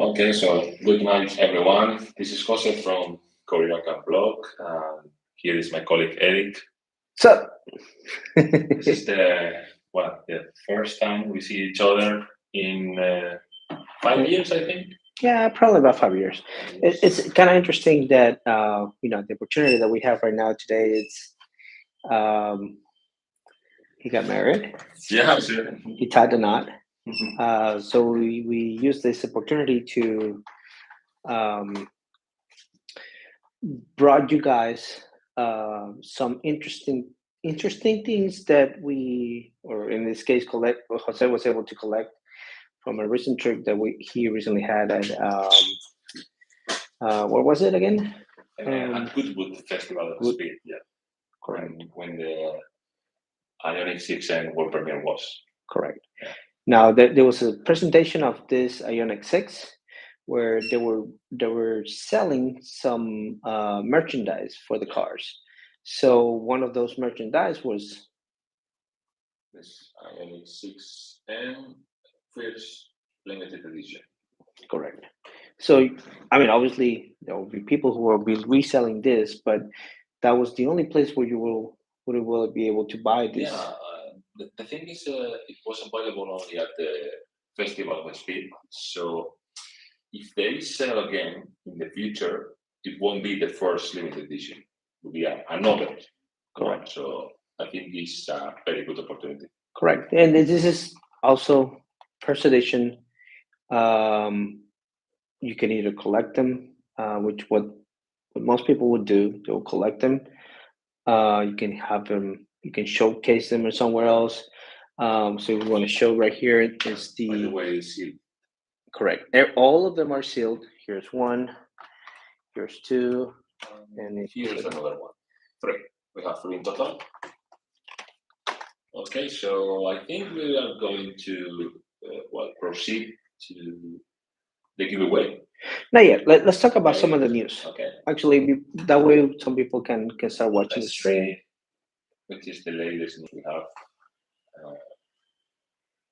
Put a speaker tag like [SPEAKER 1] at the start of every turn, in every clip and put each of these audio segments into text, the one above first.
[SPEAKER 1] Okay, so good night, everyone. This is Jose from Koreacan Blog, and here is my colleague Eric.
[SPEAKER 2] So,
[SPEAKER 1] This is the first time we see each other in 5 years, I think.
[SPEAKER 2] yeah, probably about 5 years. It's kind of interesting that the opportunity that we have right now today is um, he got married,
[SPEAKER 1] Yeah, sure.
[SPEAKER 2] he tied the knot. So we use this opportunity to um, brought you guys some interesting things that we, or in this case, Jose was able to collect from a recent trip that he recently had at where was it again?
[SPEAKER 1] At Goodwood Festival of Speed, yeah.
[SPEAKER 2] Correct.
[SPEAKER 1] When the IONIQ 6 and world premiere was.
[SPEAKER 2] Correct.
[SPEAKER 1] Yeah.
[SPEAKER 2] Now there was a presentation of this IONIQ 6 where they were selling some merchandise for the cars. So one of those merchandise was
[SPEAKER 1] this IONIQ 6M first limited edition.
[SPEAKER 2] correct. So I mean, obviously there will be people who will be reselling this, but that was the only place where you will be able to buy this.
[SPEAKER 1] Yeah, the thing is, it was available only at the Festival of Speed. So if they sell again in the future, it won't be the first limited edition. It will be another one. So I think it's a very good opportunity.
[SPEAKER 2] Correct, and this is also first edition. You can either collect them, which what most people would do. They'll collect them. You can have them. You can showcase them or somewhere else. So we want to show right here is
[SPEAKER 1] By the way, it's sealed.
[SPEAKER 2] Correct. All of them are sealed. Here's one. Here's two. And
[SPEAKER 1] here's another one. Three. We have three in total. Okay, so I think we are going to proceed to the giveaway.
[SPEAKER 2] Not yet. Let's talk about some of the news.
[SPEAKER 1] Okay.
[SPEAKER 2] Actually, that way some people can start watching the stream.
[SPEAKER 1] See which is the latest news we have.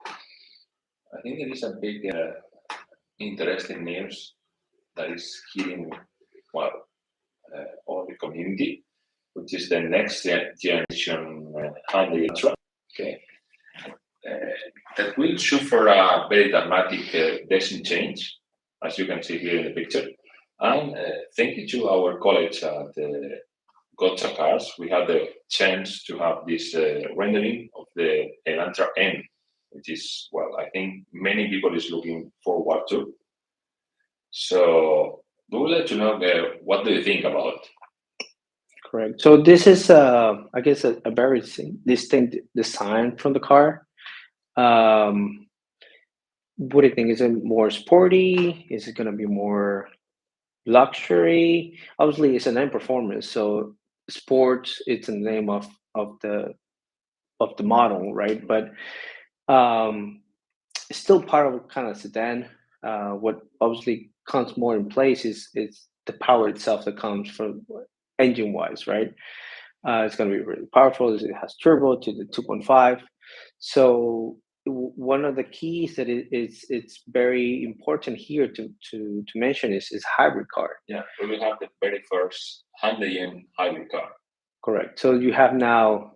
[SPEAKER 1] I think there is a big interesting news that is hitting all the community, which is the next generation Hyundai Elantra. Okay. That will suffer a very dramatic design change, as you can see here in the picture. And thank you to our colleagues at Gotcha Cars, we had the chance to have this rendering of the Elantra N, which is, I think many people is looking forward to. So we would like to know what do you think about it?
[SPEAKER 2] Correct. So this is, I guess, a very distinct design from the car. What do you think? Is it more sporty? Is it going to be more luxury? Obviously, it's a name performance, so sports. It's the name of the model, right? But it's still part of kind of sedan. What obviously comes more in place is the power itself that comes from engine wise, right? It's going to be really powerful. It has turbo to the 2.5. So one of the keys that it's very important here to mention is hybrid car.
[SPEAKER 1] Yeah, we will have the very first Hyundai hybrid car.
[SPEAKER 2] Correct. So you have now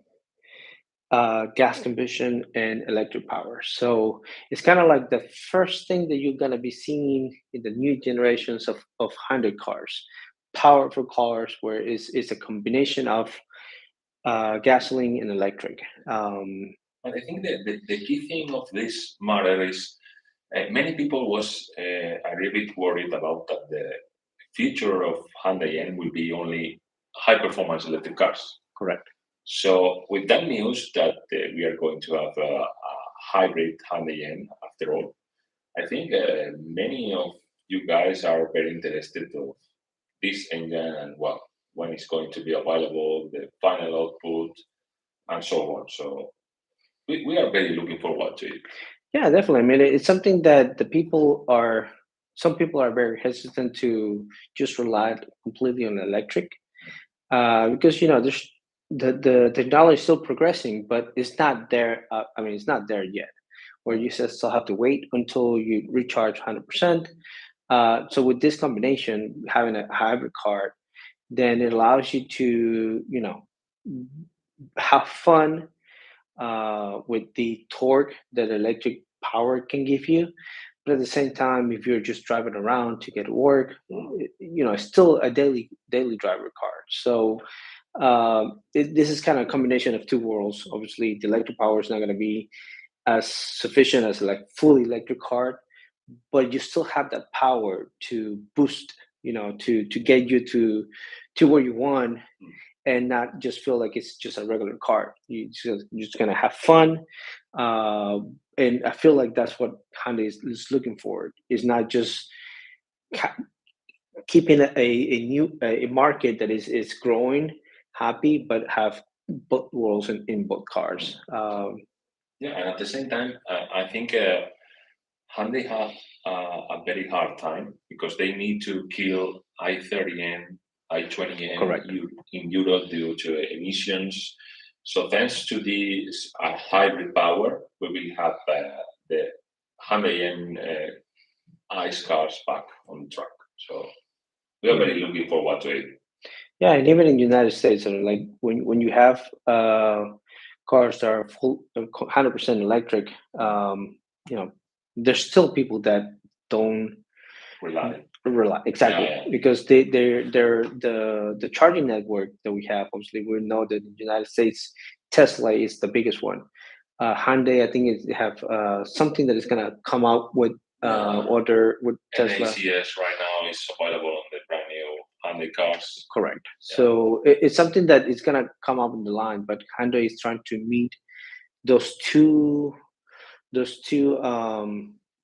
[SPEAKER 2] gas combustion and electric power. So it's kind of like the first thing that you're going to be seeing in the new generations of Hyundai cars, powerful cars where it's a combination of gasoline and electric.
[SPEAKER 1] But I think the key thing of this matter is many people was a little bit worried about that the future of Hyundai N will be only high performance electric cars.
[SPEAKER 2] Correct.
[SPEAKER 1] So with that news that we are going to have a hybrid Hyundai N after all, I think many of you guys are very interested of this engine and when it's going to be available, the final output, and so on. So we are very looking forward to it.
[SPEAKER 2] Yeah, definitely. I mean, it's something that some people are very hesitant to just rely completely on electric because there's the technology is still progressing, but it's not there. It's not there yet. Where you still have to wait until you recharge 100%. So with this combination, having a hybrid car, then it allows you to, have fun with the torque that electric power can give you. But at the same time, if you're just driving around to get to work, it's still a daily driver car. So this is kind of a combination of two worlds. Obviously, the electric power is not going to be as sufficient as like fully electric car, but you still have that power to boost, to get you to where you want, and not just feel like it's just a regular car. You're just gonna have fun, and I feel like that's what Hyundai is looking for. Is not just ca- keeping a market that is growing, happy, but have both worlds in both cars.
[SPEAKER 1] Yeah, and at the same time, I think Hyundai have a very hard time because they need to kill I-30N, I-20N
[SPEAKER 2] Correct.
[SPEAKER 1] in Europe due to emissions. So thanks to this hybrid power, we will have the Hyundai N ICE cars back on the track. So we are very looking forward to it.
[SPEAKER 2] Yeah, and even in the United States, like when you have cars that are full 100% electric, there's still people that don't rely exactly,
[SPEAKER 1] Yeah.
[SPEAKER 2] because they're the charging network that we have. Obviously, we know that in the United States, Tesla is the biggest one. Hyundai, I think, they have something that is gonna come out with order with Tesla.
[SPEAKER 1] NACS right now is available on the brand new Hyundai cars.
[SPEAKER 2] Correct.
[SPEAKER 1] Yeah.
[SPEAKER 2] So it's something that is gonna come up in the line, but Hyundai is trying to meet those two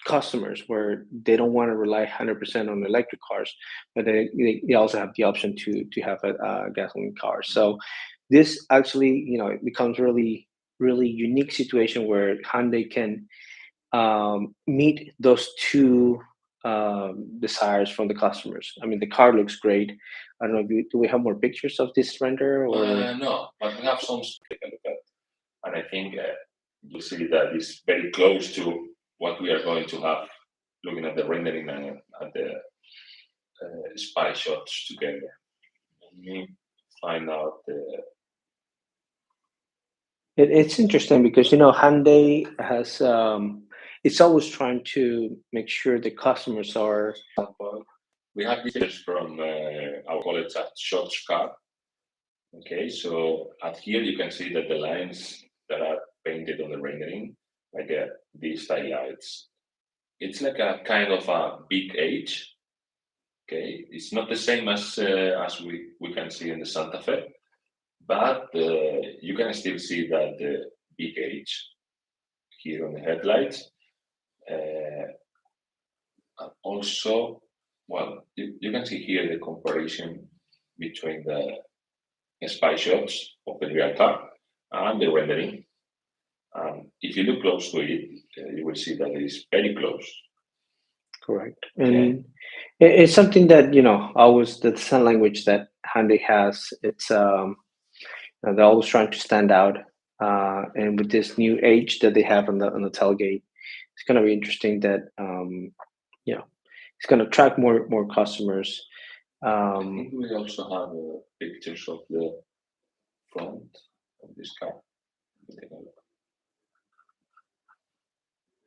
[SPEAKER 2] customers where they don't want to rely 100% on electric cars, but they also have the option to have a gasoline car. So this actually, it becomes really unique situation where Hyundai can meet those two desires from the customers. I mean, the car looks great. I don't know. Do we have more pictures of this render? Or
[SPEAKER 1] No, but we have some to take a look at, and I think you see that it's very close to what we are going to have looking at the rendering and at the spy shots together. Let me find out the.
[SPEAKER 2] It's interesting because Hyundai has it's always trying to make sure the customers are.
[SPEAKER 1] We have pictures from our college at Shots Car. Okay, so at here you can see that the lines that are painted on the rendering, like these highlights, it's like a kind of a big H. Okay, it's not the same as we can see in the Santa Fe, but you can still see that the big H here on the headlights. Also, well, you can see here the comparison between the spy shots of the real car and the rendering. If you look close to it, you will see that it is very close.
[SPEAKER 2] Correct. And it's something that, always the design language that Hyundai has, it's they're always trying to stand out. And with this new age that they have on the tailgate, it's going to be interesting that, it's going to attract more customers.
[SPEAKER 1] I think we also have pictures of the front of this car.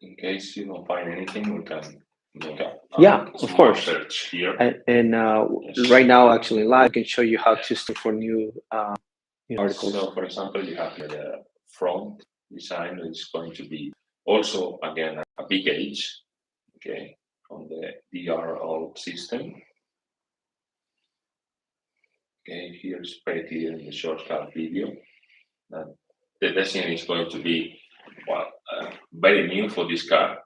[SPEAKER 1] In case you don't find anything, we can make a
[SPEAKER 2] of course.
[SPEAKER 1] search here.
[SPEAKER 2] And
[SPEAKER 1] Yes.
[SPEAKER 2] right now, actually, live, I can show you how to search for new articles.
[SPEAKER 1] So, for example, you have the front design is going to be also again a big H, okay, from the DRL system. Okay, here is pretty in the shortcut video. The design is going to be very new for this car,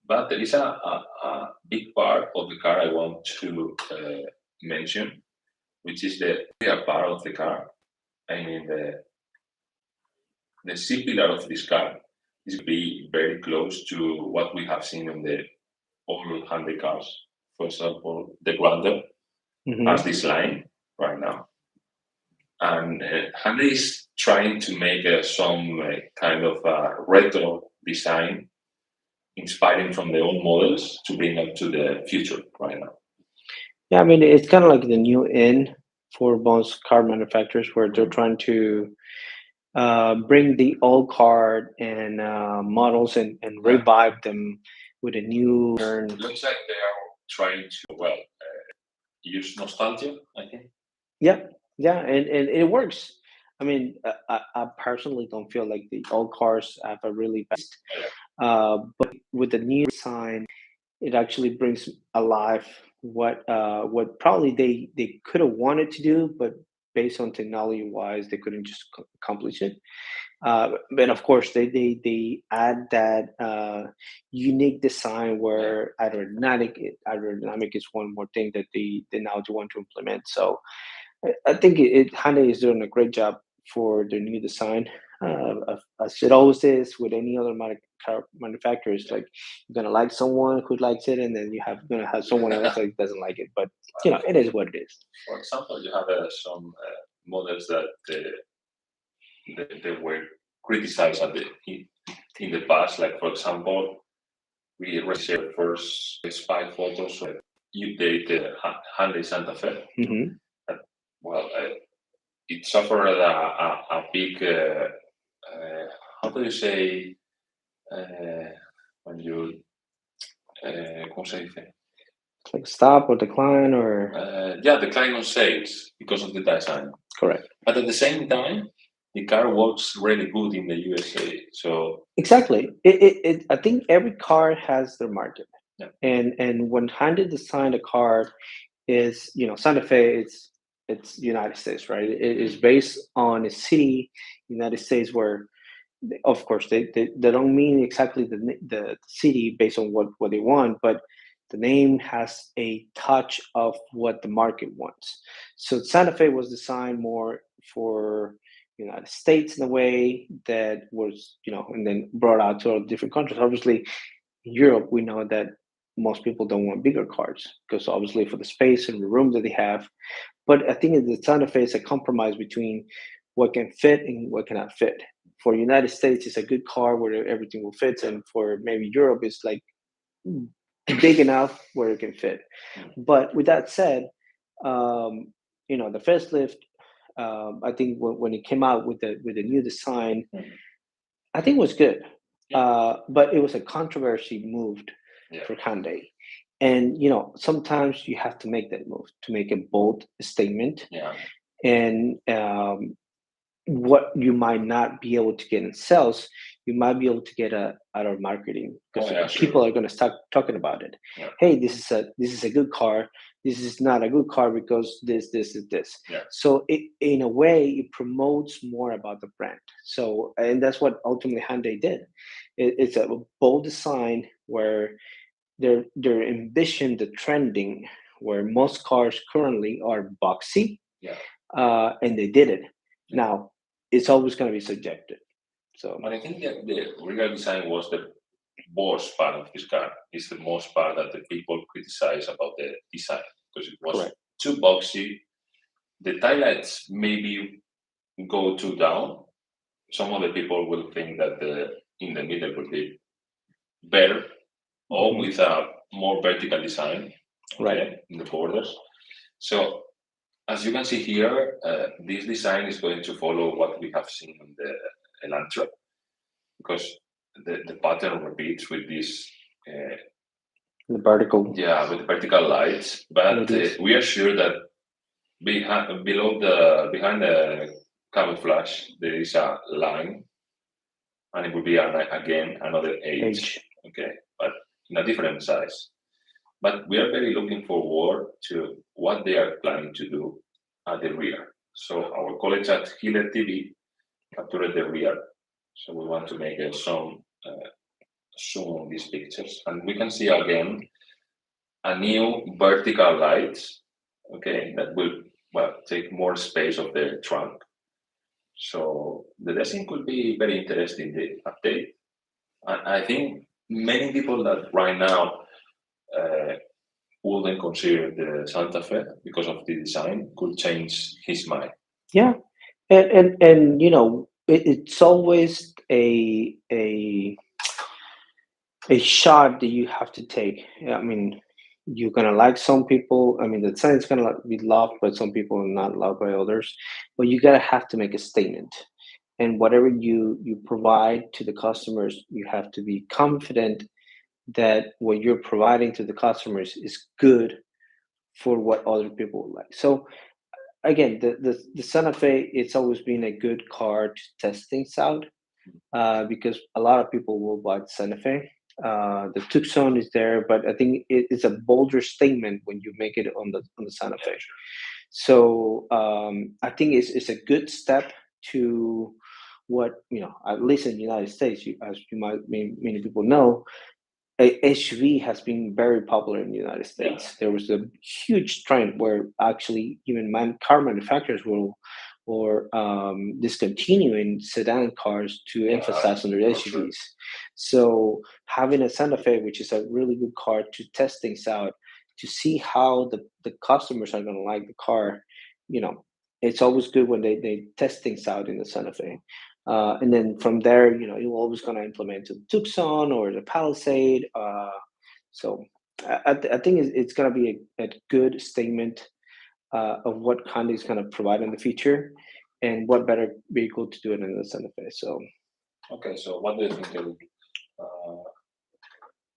[SPEAKER 1] but there is a big part of the car I want to mention, which is the rear part of the car. I mean, the C pillar of this car is be very close to what we have seen in the old Hyundai cars. For example, the Grandeur has this line right now. And Hyundai is trying to make some kind of retro design inspiring from the old models to bring them to the future right now.
[SPEAKER 2] Yeah, I mean, it's kind of like the new in for most car manufacturers, where they're trying to bring the old car and models and revive them with a new.
[SPEAKER 1] It looks like they are trying to use nostalgia, I think.
[SPEAKER 2] Yeah, yeah, and it works. I mean, I personally don't feel like the old cars have a really best, but with the new design, it actually brings alive what probably they could have wanted to do, but based on technology wise, they couldn't just accomplish it. But of course, they add that unique design where aerodynamic is one more thing that they now do want to implement. So I think Hyundai is doing a great job for their new design. As it always is with any other car manufacturers, like you're gonna like someone who likes it, and then gonna have someone else that doesn't like it. But it is what it is.
[SPEAKER 1] For example, you have some models that they were criticized in the past. Like for example, we received first spy photos of the Hyundai Santa Fe.
[SPEAKER 2] Mm-hmm.
[SPEAKER 1] Well, it suffered a big, how do you say, when you, ¿cómo se dice?
[SPEAKER 2] Like stop or decline or
[SPEAKER 1] decline on sales because of the design.
[SPEAKER 2] Correct.
[SPEAKER 1] But at the same time, the car works really good in the USA. So
[SPEAKER 2] exactly, I think every car has their market.
[SPEAKER 1] Yeah.
[SPEAKER 2] And when Hyundai designed a car, is Santa Fe, it's United States, right? It is based on a city, United States, where of course they don't mean exactly the city based on what they want, but the name has a touch of what the market wants. So Santa Fe was designed more for United States in a way that was, and then brought out to all different countries. Obviously, in Europe, we know that most people don't want bigger cars because obviously for the space and the room that they have. But I think the Santa Fe is a compromise between what can fit and what cannot fit. For United States, it's a good car where everything will fit, and for maybe Europe, it's like big enough where it can fit. But with that said, the facelift, I think when it came out with the new design, I think it was good. But it was a controversy moved for Hyundai. And sometimes you have to make that move to make a bold statement.
[SPEAKER 1] Yeah.
[SPEAKER 2] And what you might not be able to get in sales, you might be able to get out of marketing, because people are going to start talking about it.
[SPEAKER 1] Yeah.
[SPEAKER 2] Hey, this is a good car. This is not a good car because this.
[SPEAKER 1] Yeah.
[SPEAKER 2] So in a way, it promotes more about the brand. So, and that's what ultimately Hyundai did. It's a bold design where they're envisioned the trending where most cars currently are boxy.
[SPEAKER 1] Yeah.
[SPEAKER 2] And they did it. Now, it's always going to be subjective. So,
[SPEAKER 1] but I think that the real design was the worst part of this car. It's the most part that the people criticize about the design, because it was too boxy. The taillights maybe go too down. Some of the people will think that in the middle would be better, or with a more vertical design, in the borders. So, as you can see here, this design is going to follow what we have seen in the Elantra, because the pattern repeats with this.
[SPEAKER 2] The vertical.
[SPEAKER 1] Yeah, with the vertical lights. But we are sure that behind the camouflage, there is a line, and it will be again another H. Okay, but in a different size. But we are very looking forward to what they are planning to do at the rear. So our colleagues at Hiller TV captured the rear. So we want to make some zoom on these pictures. And we can see again a new vertical light, that will take more space of the trunk. So the design could be very interesting, the update. I think many people that right now wouldn't consider the Santa Fe because of the design could change his mind.
[SPEAKER 2] Yeah, and it's always a a shot that you have to take. I mean, you're gonna like some people. I mean, the design is gonna be loved by some people and not loved by others. But you gotta have to make a statement. And whatever you provide to the customers, you have to be confident that what you're providing to the customers is good for what other people would like. So again, the Santa Fe, it's always been a good car to test things out because a lot of people will buy the Santa Fe. The Tucson is there, but I think it's a bolder statement when you make it on the Santa Fe. So I think it's a good step to what at least in the United States, as many people know, SUV has been very popular in the United States.
[SPEAKER 1] Yeah.
[SPEAKER 2] There was a huge trend where actually even car manufacturers were discontinuing sedan cars to emphasize on their SUVs. So having a Santa Fe, which is a really good car to test things out, to see how the customers are going to like the car, it's always good when they test things out in the Santa Fe. And then from there, you're always going to implement the Tucson or the Palisade. So I think it's going to be a good statement of what Hyundai is going to provide in the future, and what better vehicle to do it in the Santa Fe. So
[SPEAKER 1] Okay, so what do you think it will be?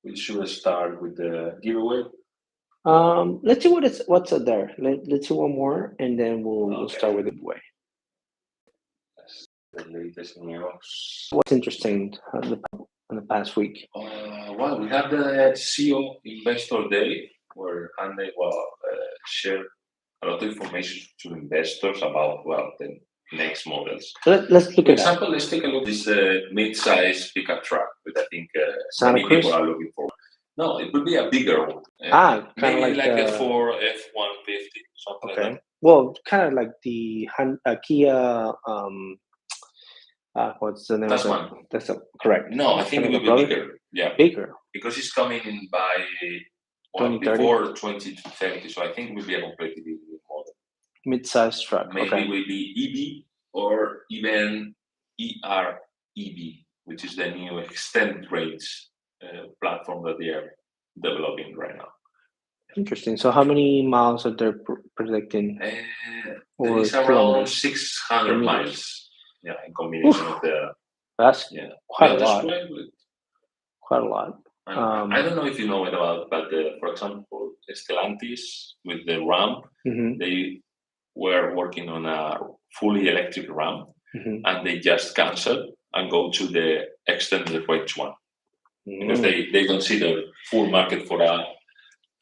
[SPEAKER 1] We should start with the giveaway.
[SPEAKER 2] let's see what's out there. Let's see one more, and then we'll start with the giveaway.
[SPEAKER 1] The latest news.
[SPEAKER 2] What's interesting in the past week?
[SPEAKER 1] Well, we have the CEO Investor Day, where Hyundai share a lot of information to investors about the next models.
[SPEAKER 2] Let's look
[SPEAKER 1] For
[SPEAKER 2] at that.
[SPEAKER 1] example, let's take a look at this mid-size pickup truck, which I think
[SPEAKER 2] Santa
[SPEAKER 1] many
[SPEAKER 2] Cruz?
[SPEAKER 1] people are looking for. No, it would be a bigger one.
[SPEAKER 2] Kind of
[SPEAKER 1] Maybe
[SPEAKER 2] like
[SPEAKER 1] a
[SPEAKER 2] the
[SPEAKER 1] Ford F-150, something like that.
[SPEAKER 2] Well, kind of like the Kia. What's the name
[SPEAKER 1] That's
[SPEAKER 2] of
[SPEAKER 1] one.
[SPEAKER 2] That's correct.
[SPEAKER 1] No, I think it will be bigger. Yeah,
[SPEAKER 2] Bigger.
[SPEAKER 1] because it's coming in by
[SPEAKER 2] 2030?
[SPEAKER 1] before 2030. So I think it will be a completely different model.
[SPEAKER 2] Mid-size truck.
[SPEAKER 1] Maybe
[SPEAKER 2] Okay.
[SPEAKER 1] it will be EV or even EREV, which is the new extended range platform that they are developing right now.
[SPEAKER 2] Interesting. So how many miles are they predicting?
[SPEAKER 1] There is around
[SPEAKER 2] kilometers?
[SPEAKER 1] 600
[SPEAKER 2] Kilometers.
[SPEAKER 1] miles. Yeah, in combination with the.
[SPEAKER 2] That's quite a
[SPEAKER 1] Yeah,
[SPEAKER 2] lot.
[SPEAKER 1] describe it.
[SPEAKER 2] Quite a lot.
[SPEAKER 1] I don't know if you know it about, but for example, Stellantis with the Ram, they were working on a fully electric Ram, and they just canceled and go to the extended range one because they don't see the full market for a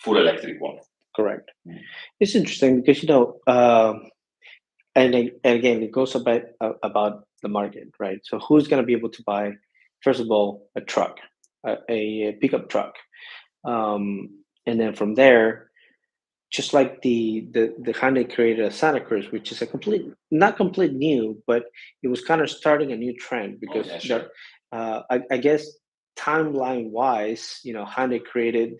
[SPEAKER 1] full electric one.
[SPEAKER 2] Correct. It's interesting because and again, it goes about the market, right? So who's going to be able to buy, first of all, a truck, a pickup truck, and then from there, just like the Hyundai created a Santa Cruz, which is not complete new, but it was kind of starting a new trend because I guess timeline wise, Hyundai created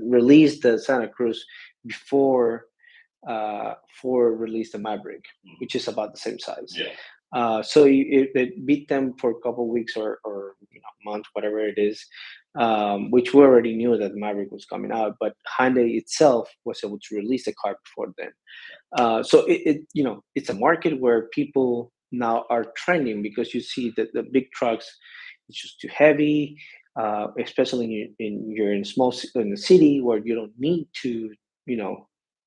[SPEAKER 2] released the Santa Cruz before Ford released the Maverick, which is about the same size.
[SPEAKER 1] Yeah.
[SPEAKER 2] So it beat them for a couple of weeks or months, whatever it is, which we already knew that the Maverick was coming out, but Hyundai itself was able to release the car before then. So it's a market where people now are trending because you see that the big trucks, it's just too heavy, especially you're in the city where you don't need to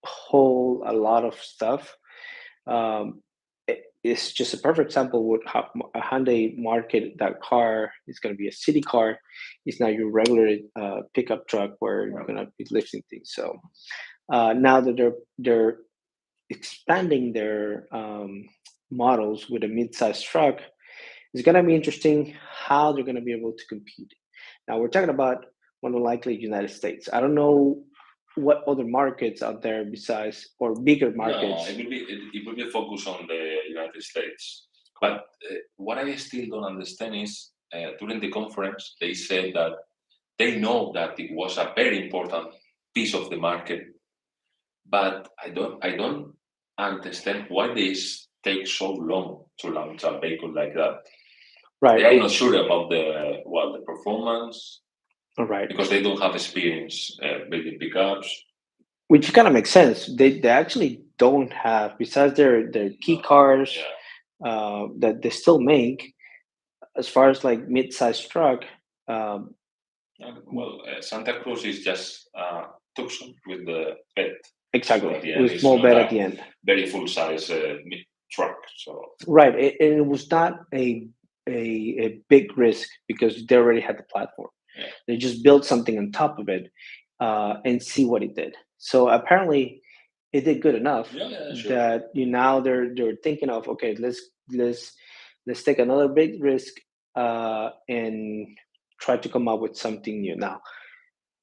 [SPEAKER 2] hold a lot of stuff. It's just a perfect example with how a Hyundai market that car is going to be a city car. It's not your regular pickup truck where you're going to be lifting things. So now that they're expanding their models with a mid-sized truck, it's going to be interesting how they're going to be able to compete. Now we're talking about more than likely United States. I don't know what other markets out there besides or bigger markets.
[SPEAKER 1] No, it will be focused on the United States. But what I still don't understand is during the conference they said that they know that it was a very important piece of the market, but I don't understand why this takes so long to launch a vehicle like that.
[SPEAKER 2] Right.
[SPEAKER 1] They are not sure about the performance.
[SPEAKER 2] Right.
[SPEAKER 1] Because they don't have experience building pickups.
[SPEAKER 2] Which kind of makes sense. They actually don't have, besides their key cars that they still make, as far as like mid-sized truck.
[SPEAKER 1] Santa Cruz is just Tucson with the bed.
[SPEAKER 2] Exactly,
[SPEAKER 1] So
[SPEAKER 2] with small bed at the end.
[SPEAKER 1] Very full size truck. So
[SPEAKER 2] right, it was not a big risk because they already had the platform.
[SPEAKER 1] Yeah.
[SPEAKER 2] They just built something on top of it and see what it did. So apparently, it did good enough
[SPEAKER 1] sure.
[SPEAKER 2] that now they're thinking of, okay, let's take another big risk and try to come up with something new. Now,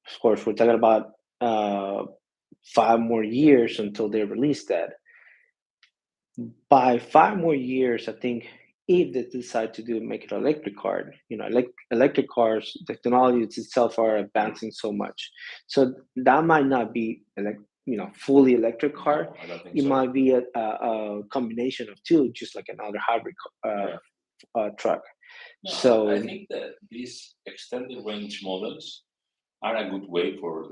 [SPEAKER 2] of course, we're talking about 5 more years until they release that. By 5 more years, I think if they decide to make it an electric car, electric cars, technology itself are advancing so much. So that might not be fully electric car.
[SPEAKER 1] No, I don't think
[SPEAKER 2] it
[SPEAKER 1] so.
[SPEAKER 2] might be a combination of two, just like another hybrid truck.
[SPEAKER 1] No,
[SPEAKER 2] So
[SPEAKER 1] I think that these extended range models are a good way for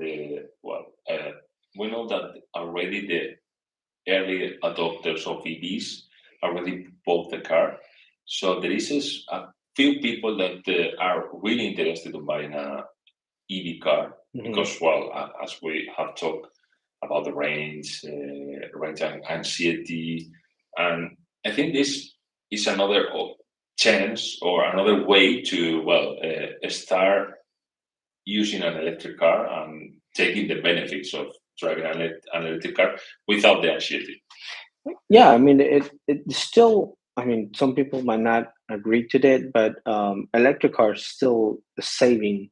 [SPEAKER 1] we know that already the early adopters of EVs already bought the car. So there is a few people that are really interested in buying a EV car because, as we have talked about the range anxiety, and I think this is another chance or another way to start using an electric car and taking the benefits of driving an electric car without the anxiety.
[SPEAKER 2] Yeah, I mean, it still. I mean, some people might not agree to that, but electric cars still saving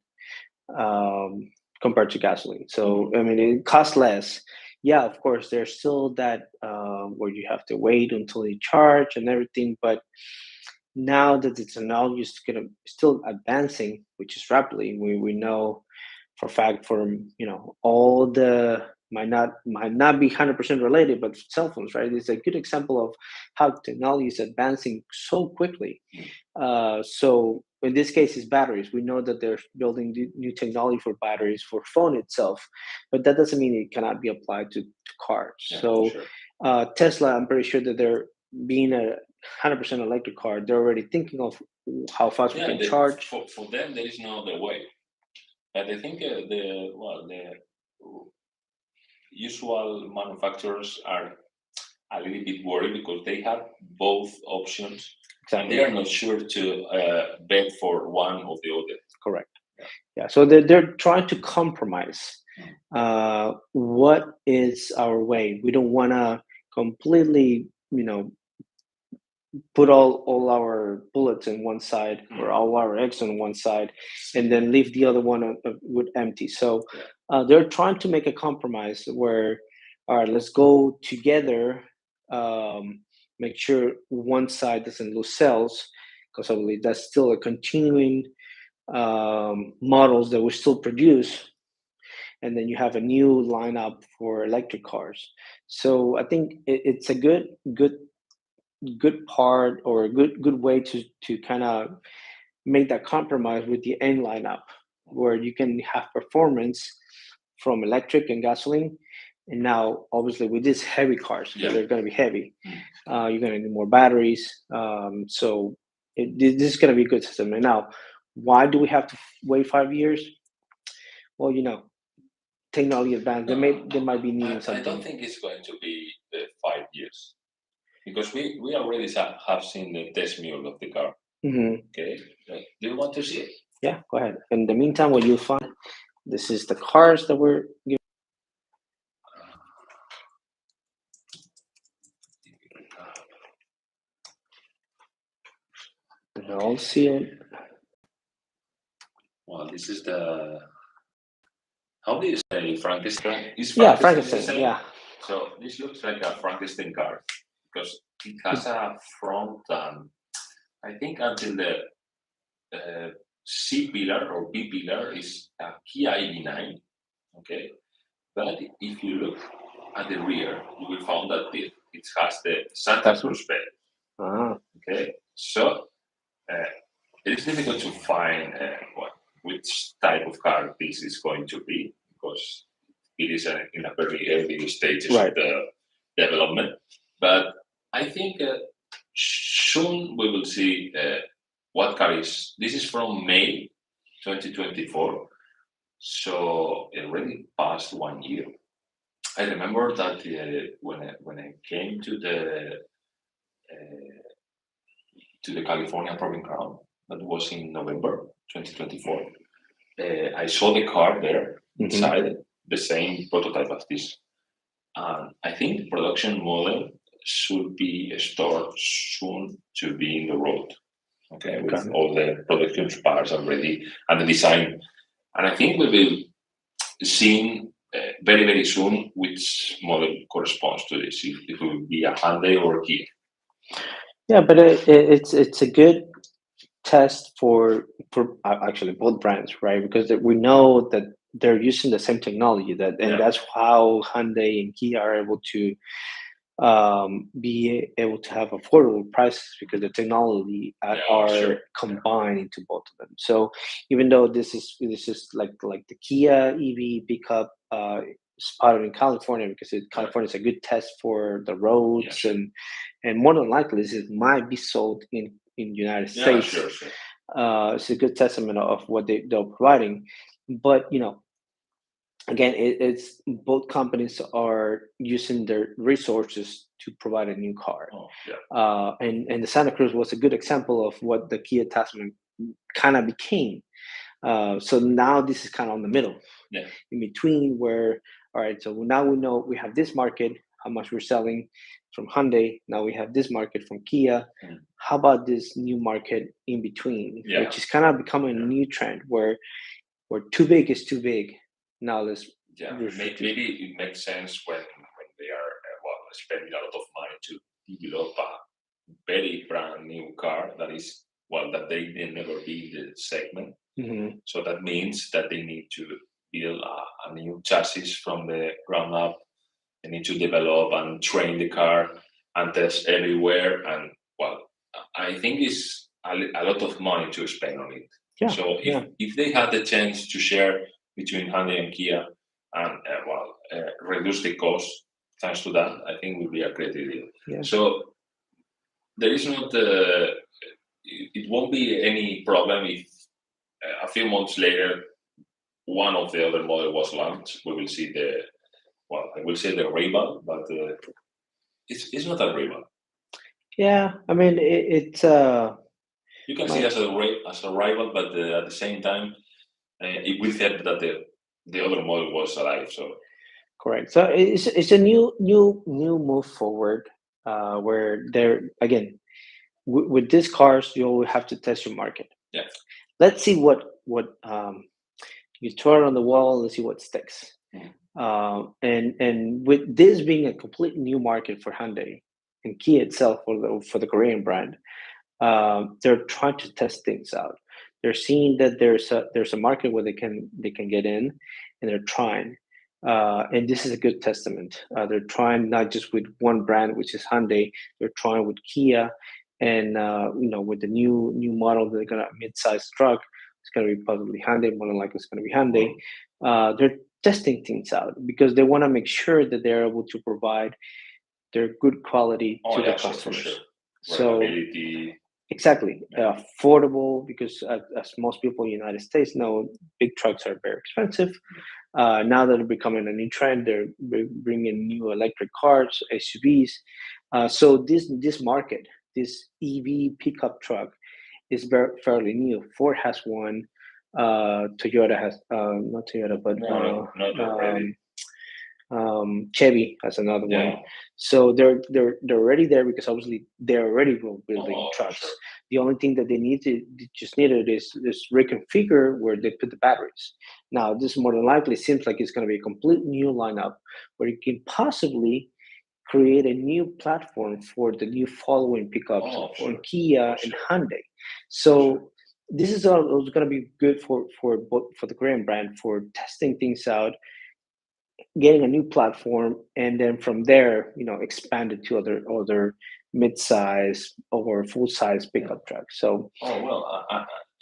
[SPEAKER 2] compared to gasoline. So I mean, it costs less. Yeah, of course, there's still that where you have to wait until you charge and everything. But now that the technology is still advancing, which is rapidly, we know for a fact from all the might not be 100% related, but cell phones, right? It's a good example of how technology is advancing so quickly. So in this case, it's batteries. We know that they're building new technology for batteries for phone itself, but that doesn't mean it cannot be applied to cars.
[SPEAKER 1] Yeah,
[SPEAKER 2] so
[SPEAKER 1] sure.
[SPEAKER 2] Tesla, I'm pretty sure that they're being a 100% electric car. They're already thinking of how fast we can charge.
[SPEAKER 1] For them, there is no other way. But I think the usual manufacturers are a little bit worried because they have both options.
[SPEAKER 2] Exactly.
[SPEAKER 1] And they are not sure to bet for one or the other.
[SPEAKER 2] Correct. Yeah. So they're trying to compromise. What is our way? We don't want to completely, put all our bullets in one side or all our eggs on one side, and then leave the other one with empty. So they're trying to make a compromise where, all right, let's go together. Make sure one side doesn't lose sales, because I believe that's still a continuing models that we still produce, and then you have a new lineup for electric cars. So I think it's a good part or a good way to kind of make that compromise with the end lineup, where you can have performance from electric and gasoline. And now, obviously, with these heavy cars, they're going to be heavy. You're going to need more batteries. So this is going to be a good system. And now, why do we have to wait 5 years? Well, technology advanced. They might be needing something.
[SPEAKER 1] I don't think it's going to be 5 years, because we already have seen the test mule of the car. Okay, do you want to see it?
[SPEAKER 2] Yeah, go ahead. In the meantime, what you'll find, this is the cars that we're giving. They're all sealed.
[SPEAKER 1] Well, this is the. How do you say Frankenstein?
[SPEAKER 2] Yeah, Frankenstein. Yeah.
[SPEAKER 1] So this looks like a Frankenstein car because it has a front and I think until the C pillar or B pillar is a Kia EV9. Okay, but if you look at the rear, you will find that it has the Santa Cruz bed. Okay, so it's difficult to find which type of car this is going to be, because it is in a very early stages
[SPEAKER 2] Right.
[SPEAKER 1] of the development. But I think soon we will see what car is. This is from May 2024, so it already passed 1 year. I remember that when I came to the California Proving Ground, that was in November 2024. I saw the car there inside, the same prototype as this. And I think the production model should be stored soon to be in the road. Okay, with all the production parts already and the design. And I think we will see very, very soon which model corresponds to this, if it will be a Hyundai or a Kia.
[SPEAKER 2] Yeah, but it's a good test for actually both brands, right? Because we know that they're using the same technology, and that's how Hyundai and Kia are able to be able to have affordable prices, because the technology are combined into both of them. So even though this is like the Kia EV pickup spotted in California, because California is a good test for the roads, and more than likely this might be sold in United States. It's a good testament of what they're providing. But again, it's both companies are using their resources to provide a new car. And the Santa Cruz was a good example of what the Kia Tasman kind of became. So now this is kind of in the middle, in between, where, all right, so now we know we have this market, how much we're selling from Hyundai. Now we have this market from Kia. How about this new market in between, which is kind of becoming a new trend where too big is too big. Now let's
[SPEAKER 1] maybe it makes sense when they are spending a lot of money to develop a very brand new car that is that they never be in the segment. So that means that they need to build a new chassis from the ground up. They need to develop and train the car and test everywhere. And I think it's a lot of money to spend on it. So if they had the chance to share between Hyundai and Kia and reduce the cost thanks to that, I think would be a great idea. So there is not it won't be any problem if a few months later one of the other model was launched. We will see I will say the rival, but it's not a rival.
[SPEAKER 2] Yeah, I mean it's
[SPEAKER 1] you can see it as a rival, but at the same time, it will help that the other model was alive. So
[SPEAKER 2] correct. So it's a new move forward, where they're again with these cars, you'll have to test your market. Let's see what you throw it on the wall. Let's see what sticks. And with this being a completely new market for Hyundai and Kia itself for the Korean brand, they're trying to test things out. They're seeing that there's a market where they can get in, and they're trying. And this is a good testament. They're trying not just with one brand, which is Hyundai. They're trying with Kia, and with the new model, they're gonna mid-size truck. It's gonna be probably Hyundai. More than likely, it's gonna be Hyundai. They're testing things out because they want to make sure that they're able to provide their good quality to the customers. So exactly, affordable, because as most people in the United States know, big trucks are very expensive. Now that they're becoming a new trend, they're bringing new electric cars, SUVs. So this market, this EV pickup truck, is fairly new. Ford has one. Toyota has not Toyota, but Chevy has another one. So they're already there, because obviously they're already building trucks. The only thing that they needed is reconfigure where they put the batteries. Now this more than likely seems like it's going to be a complete new lineup where you can possibly create a new platform for the new following pickups on Kia and Hyundai. So this is all going to be good for the Korean brand for testing things out, getting a new platform, and then from there, expand it to other mid-size or full-size pickup truck. So
[SPEAKER 1] Oh, well,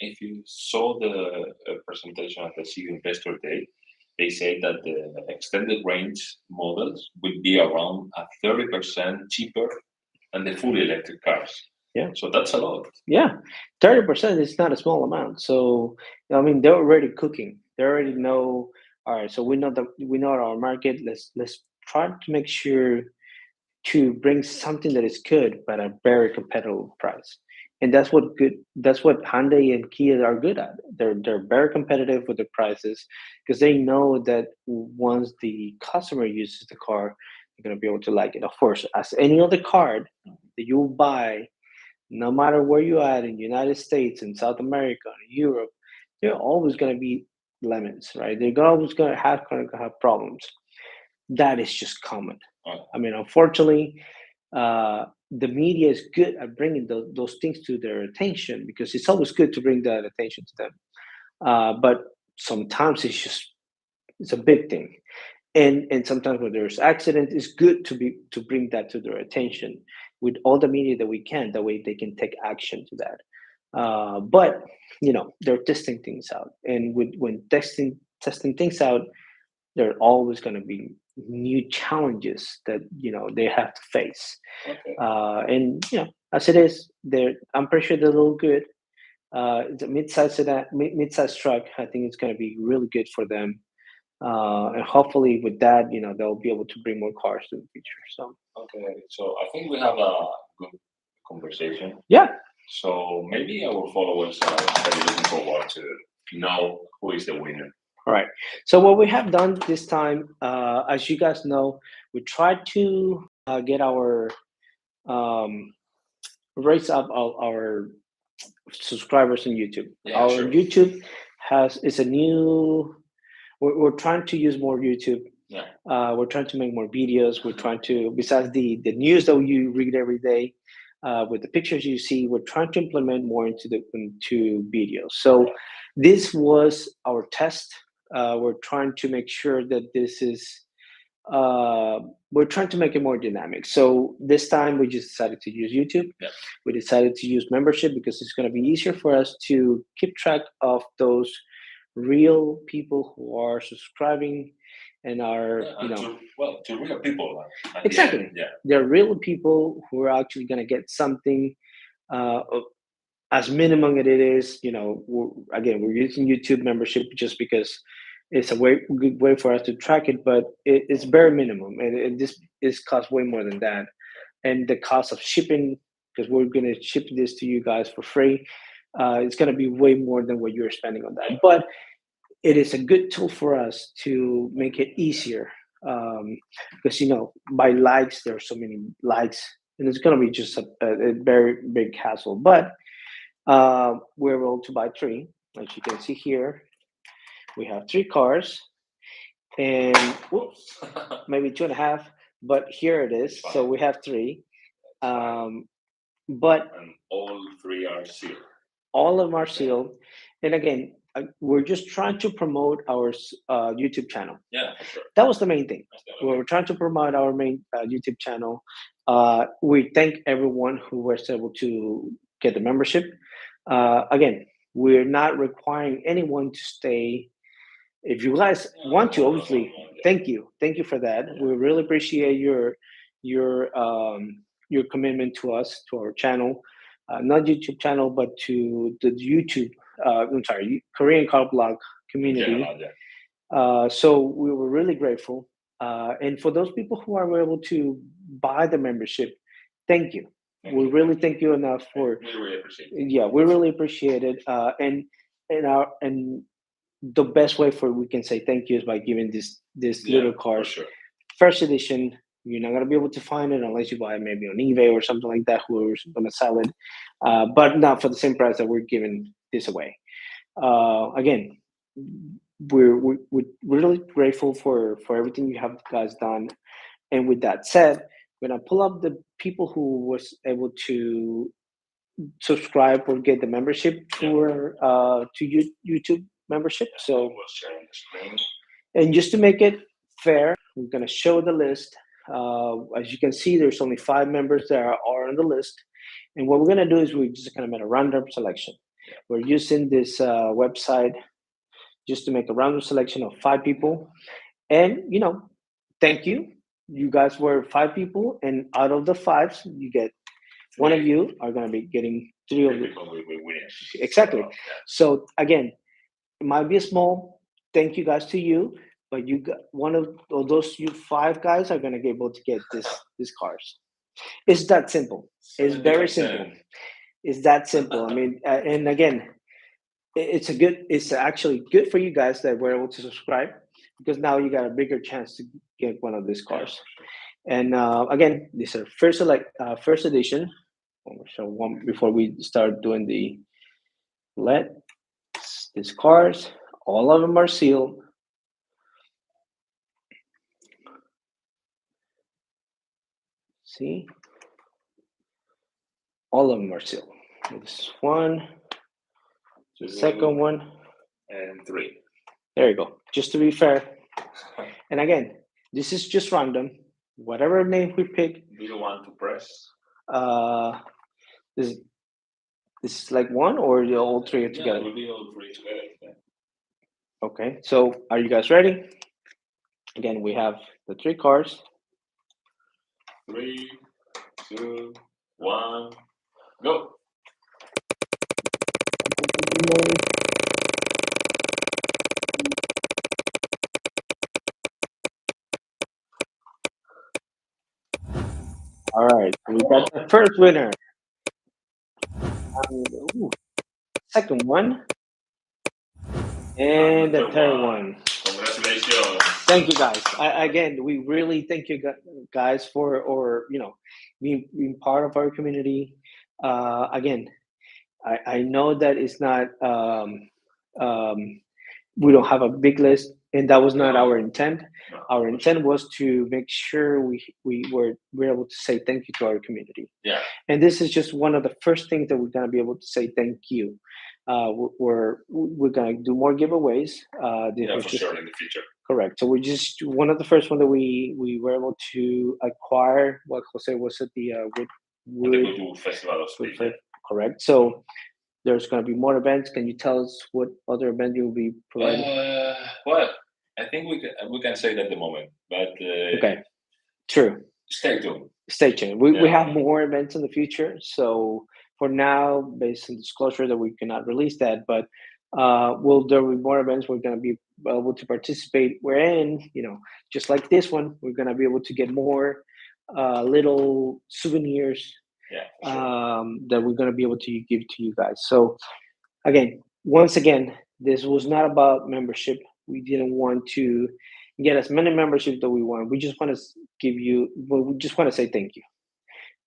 [SPEAKER 1] if you saw the presentation at the CEO Investor Day, they say that the extended range models will be around 30% cheaper than the fully electric cars.
[SPEAKER 2] Yeah.
[SPEAKER 1] So that's a lot.
[SPEAKER 2] yeah, 30% is not a small amount. So I mean, they're already cooking. They already know. All right, so we know our market. Let's try to make sure to bring something that is good but a very competitive price. And that's what Hyundai and Kia are good at. They're very competitive with their prices because they know that once the customer uses the car, they're gonna be able to like it. Of course, as any other car that you buy, no matter where you are in the United States, in South America, in Europe, there are always gonna be lemons, right? They're always gonna have problems. That is just common. I mean, unfortunately, the media is good at bringing those things to their attention because it's always good to bring that attention to them. But sometimes it's a big thing, and sometimes when there's accident, it's good to bring that to their attention with all the media that we can. That way, they can take action to that. But they're testing things out, and when testing things out, there are always going to be new challenges that they have to face.
[SPEAKER 1] Okay.
[SPEAKER 2] And as it is, I'm pretty sure they're a little good. It's a mid-size sedan, mid-size truck. I think it's going to be really good for them. And hopefully, with that, they'll be able to bring more cars to the future. So
[SPEAKER 1] Okay. So I think we have a good conversation.
[SPEAKER 2] yeah,
[SPEAKER 1] So maybe our followers are very looking forward to know who is the winner.
[SPEAKER 2] all right. So what we have done this time, as you guys know, we tried to get our raise up our subscribers on YouTube.
[SPEAKER 1] Yeah,
[SPEAKER 2] Our
[SPEAKER 1] sure.
[SPEAKER 2] YouTube is a new. We're trying to use more YouTube.
[SPEAKER 1] Yeah.
[SPEAKER 2] We're trying to make more videos. We're trying to, besides the news that you read every day, with the pictures you see, we're trying to implement more into videos. So this was our test. We're trying to make sure that this is. We're trying to make it more dynamic. So this time we just decided to use YouTube.
[SPEAKER 1] Yeah.
[SPEAKER 2] We decided to use membership because it's going to be easier for us to keep track of those real people who are subscribing and are
[SPEAKER 1] to real people.
[SPEAKER 2] Exactly.
[SPEAKER 1] Yeah.
[SPEAKER 2] They're real people who are actually going to get something. As minimum it is, we're using YouTube membership just because it's a good way for us to track it, but it's very minimum, and this is cost way more than that. And the cost of shipping, because we're going to ship this to you guys for free, it's going to be way more than what you're spending on that. But it is a good tool for us to make it easier, because by likes, there are so many likes, and it's going to be just a very big hassle. But we're able to buy 3, as you can see here. We have 3 cars, and whoops, maybe 2.5, but here it is. So we have 3, but
[SPEAKER 1] And all 3 are sealed.
[SPEAKER 2] all of them are sealed. And again, we're just trying to promote our YouTube channel.
[SPEAKER 1] Yeah, for sure.
[SPEAKER 2] That was the main thing. We were trying to promote our main YouTube channel. We thank everyone who was able to get the membership. Again, we're not requiring anyone to stay. If you guys want to, obviously, thank you for that. We really appreciate your commitment to us, to our channel, not YouTube channel, but to the YouTube. Korean car blog community. So we were really grateful, and for those people who are able to buy the membership, thank you. We really thank you enough for.
[SPEAKER 1] We really appreciate it.
[SPEAKER 2] Yeah, we really appreciate it, and the best way for we can say thank you is by giving this little car,
[SPEAKER 1] for sure.
[SPEAKER 2] First edition. You're not gonna be able to find it unless you buy it maybe on eBay or something like that. Whoever's gonna sell it, but not for the same price that we're giving this away. Again, we're really grateful for everything you have guys done. And with that said, we're gonna pull up the people who was able to subscribe or get the membership to YouTube membership. So,
[SPEAKER 1] We'll share the screen.
[SPEAKER 2] and just to make it fair, we're gonna show the list As you can see, there's only 5 members that are on the list. And what we're going to do is we're just going to make a random selection. We're using this website just to make a random selection of 5 people. And, thank you. You guys were 5 people. And out of the 5s, you get one of you are going to be getting 3 of them. Exactly. So again, it might be a small thank you guys to you, but you got one of those 5 guys are going to be able to get these cars. It's that simple. It's very simple. It's that simple. I mean, and again, it's actually good for you guys that were able to subscribe, because now you got a bigger chance to get one of these cars. And again, these are first edition. So one before we start doing these cars, all of them are sealed. See, all of them are sealed. This one, the second one,
[SPEAKER 1] and 3.
[SPEAKER 2] There you go. Just to be fair. And again, this is just random. Whatever name we pick.
[SPEAKER 1] Do you want to press?
[SPEAKER 2] This is like one, or all 3 are together?
[SPEAKER 1] Yeah, it will be all 3 together. Yeah.
[SPEAKER 2] Okay, so are you guys ready? Again, we have the 3 cars.
[SPEAKER 1] 3, 2, 1, go.
[SPEAKER 2] All right, we got the first winner. Second one. And the third one.
[SPEAKER 1] Congratulations.
[SPEAKER 2] Thank you, guys. Again, we really thank you guys for being part of our community. Again, I know that it's not we don't have a big list, and that was not our intent. Our intent was to make sure we're able to say thank you to our community.
[SPEAKER 1] Yeah.
[SPEAKER 2] And this is just one of the first things that we're gonna be able to say thank you. We're gonna do more giveaways.
[SPEAKER 1] For sure in the future.
[SPEAKER 2] Correct. So we're just one of the first one that we were able to acquire. What Jose was at the
[SPEAKER 1] Wood Festival of Speed.
[SPEAKER 2] Correct. So there's going to be more events. Can you tell us what other event you'll be providing?
[SPEAKER 1] Well, I think we can say that at the moment, but
[SPEAKER 2] okay, true.
[SPEAKER 1] Stay tuned.
[SPEAKER 2] Stay tuned. We have more events in the future. So for now, based on disclosure, that we cannot release that, but there will be more events. We're going to be able to participate. We're in, just like this one, we're going to be able to get more little souvenirs. Sure. That we're going to be able to give to you guys. So once again, this was not about membership. We didn't want to get as many memberships that we want. We just want to say thank you.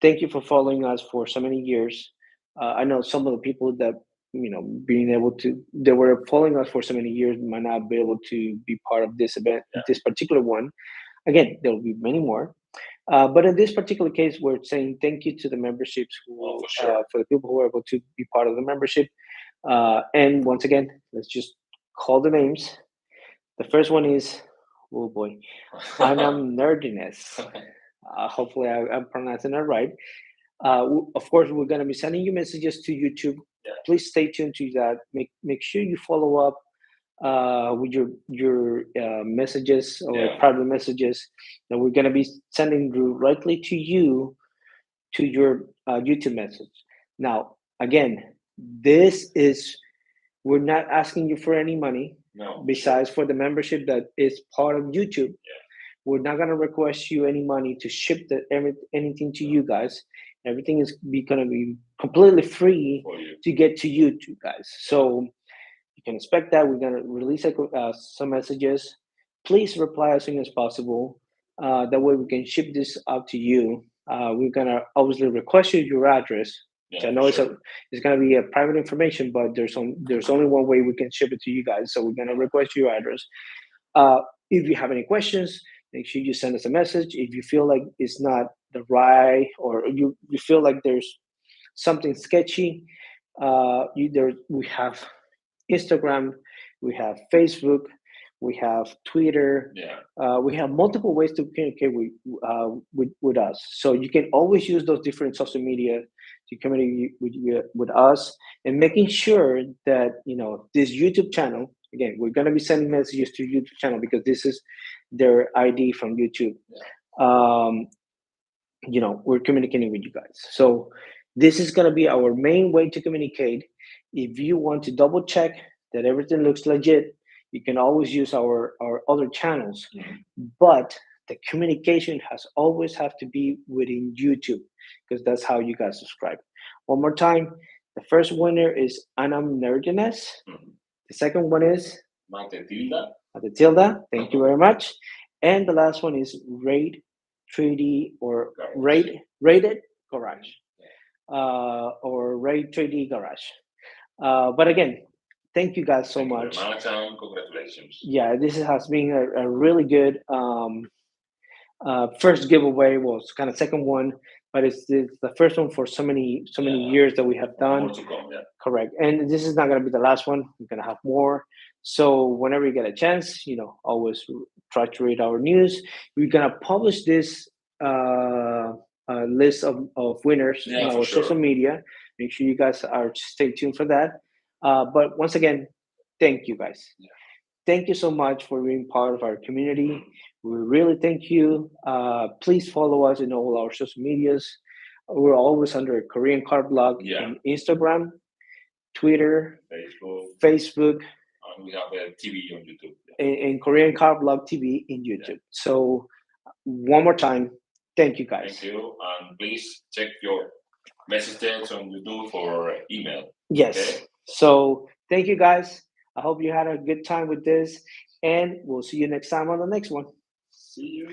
[SPEAKER 2] Thank you for following us for so many years. I know some of the people that, they were following us for so many years might not be able to be part of this event, this particular one. Again, there will be many more. But in this particular case, we're saying thank you to the memberships for the people who are able to be part of the membership. And once again, let's just call the names. The first one is, oh boy, Anam Nerdiness. Hopefully I'm pronouncing it right. Of course, we're going to be sending you messages to YouTube. Yeah. Please stay tuned to that. Make sure you follow up with your messages or private messages that we're going to be sending directly to you to your YouTube message. Now, again, we're not asking you for any money.
[SPEAKER 1] No.
[SPEAKER 2] Besides for the membership that is part of YouTube. Yeah. We're not going to request you any money to ship anything to you guys. Everything is going to be completely free to get to you guys. So you can expect that. We're going to release some messages. Please reply as soon as possible. That way we can ship this out to you. We're going to obviously request you your address. Yeah, I know it's going to be a private information, but there's only one way we can ship it to you guys. So we're going to request your address. If you have any questions, make sure you send us a message. If you feel like it's not the right, or you feel like there's something sketchy, we have Instagram, we have Facebook, we have Twitter.
[SPEAKER 1] Yeah.
[SPEAKER 2] We have multiple ways to communicate with us. So you can always use those different social media to communicate with us, and making sure that this YouTube channel. Again, we're going to be sending messages to YouTube channel because this is their ID from YouTube. We're communicating with you guys. So this is going to be our main way to communicate. If you want to double check that everything looks legit, you can always use our other channels. But the communication has always have to be within YouTube, because that's how you guys subscribe. One more time, the first winner is Anam Nerdiness. The second one is Tilda. Thank you very much. And the last one is Raid 3D or Rated Garage, or Raid 3D Garage. But again, thank you guys so much.
[SPEAKER 1] And congratulations.
[SPEAKER 2] Yeah, this has been a really good first giveaway. Was kind of second one, but it's the first one for so many years that we have done.
[SPEAKER 1] More to come, yeah.
[SPEAKER 2] Correct. And this is not going to be the last one. We're going to have more. So whenever you get a chance, always try to read our news. We're going to publish this list of winners on our social media. Make sure you guys stay tuned for that. But once again, thank you guys.
[SPEAKER 1] Yeah.
[SPEAKER 2] Thank you so much for being part of our community. We really thank you. Please follow us in all our social medias. We're always under Korean Car Blog on Instagram, Twitter, Facebook.
[SPEAKER 1] And we have a TV on YouTube.
[SPEAKER 2] And Korean Car Blog TV in YouTube. Yeah. So one more time, thank you guys.
[SPEAKER 1] Thank you. And please check your messages on YouTube for email.
[SPEAKER 2] Yes. Okay? So thank you guys. I hope you had a good time with this. And we'll see you next time on the next one.
[SPEAKER 1] See you.